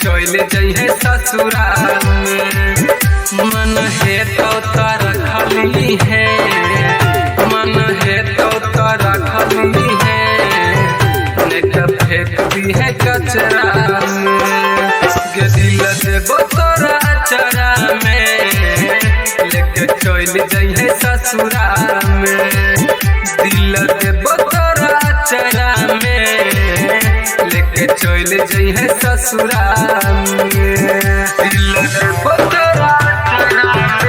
चले जइहे ससुराल में मन है तो रखली है, मन है तो रखली है, नहीं तो फेंक दी है कचरा में। दिल देबो तोरा चरा में लेके चले जइहे ससुराल में। दिल देबो तोरा चरा में लेके चले जइहे ससुराल में। दिल देबो तोरा चरा में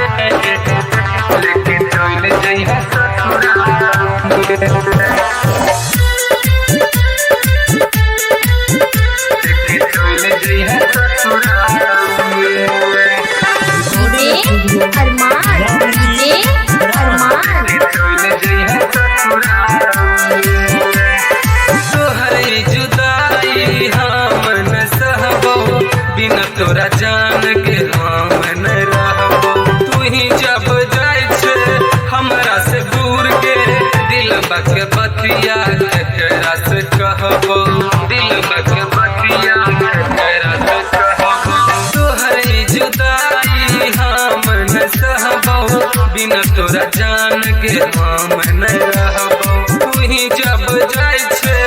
लेके चले जइहे ससुराल में। तोरा जान के हम न रहबो, तू ही जब जाय छे हमरा से दूर के दिलबा के बतिया केकरा से कहबो, दिलबा के बतिया केकरा से कहबो। तोहरी जुदाई हम न सहबो, बिना तोरा जान के हम न रहबो, तू ही जब जाय छे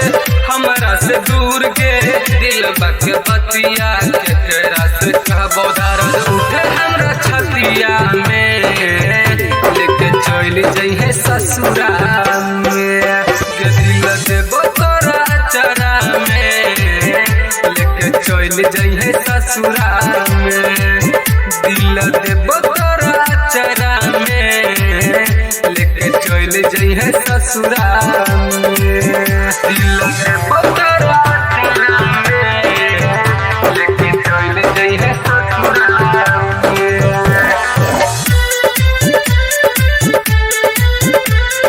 हमरा से दूर के दिलबा के बतिया केकरा से कहबो। दर्द उठे हमरा छतिया में लेके चल जइहे ससुराल में। दिल देबो तोरा चरा में लेके चल जइहे ससुराल में। दिल देबो तोरा चरा में लेके चल जइहे ससुराल में। दिल देबो तोरा चरा में लेके चल जइहे ससुराल में।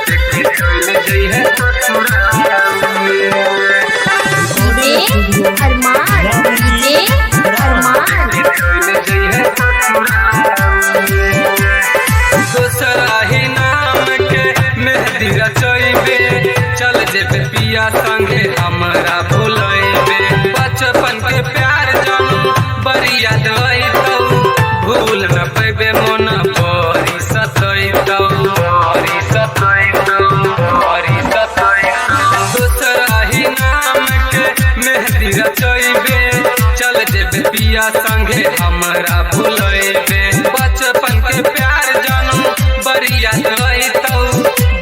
लेके चल जइहे ससुराल में। दोसरा ही नाम के मेहंदी रचैबे, चल जेबे पिया संगे हमरा भुलैबे। बचपन के प्यार जानू बड़ी याद अइतौ, भूल न पैबे मन बड़ी सतैतौ, बड़ी सतैतौ, बड़ी सतैतौ। दोसरा ही नाम के मेहंदी रचैबे, चल जेबे पिया संगे हमरा भुलैबे। बचपन के प्यार जानू बड़ी याद अइतौ,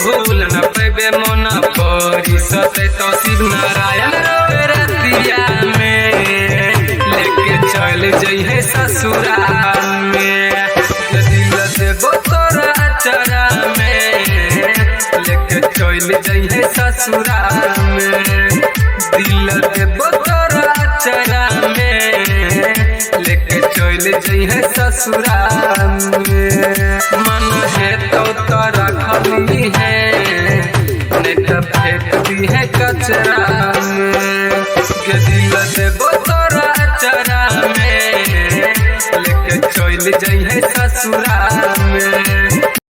भूल न पैबे मन बड़ी सतैतौ। शिव नारायण रतिया में लेके चल जइहे ससुराल में। दिल देबो तोरा चरा में लेके चल जइहे ससुराल में। दिल देबो तोरा चरा में लेके चल जइहे ससुराल में। मन है तो रखली है, नहीं तो फेंक दी है कचरा में। दिल देबो तोरा चरा में लेके चल जइहे ससुराल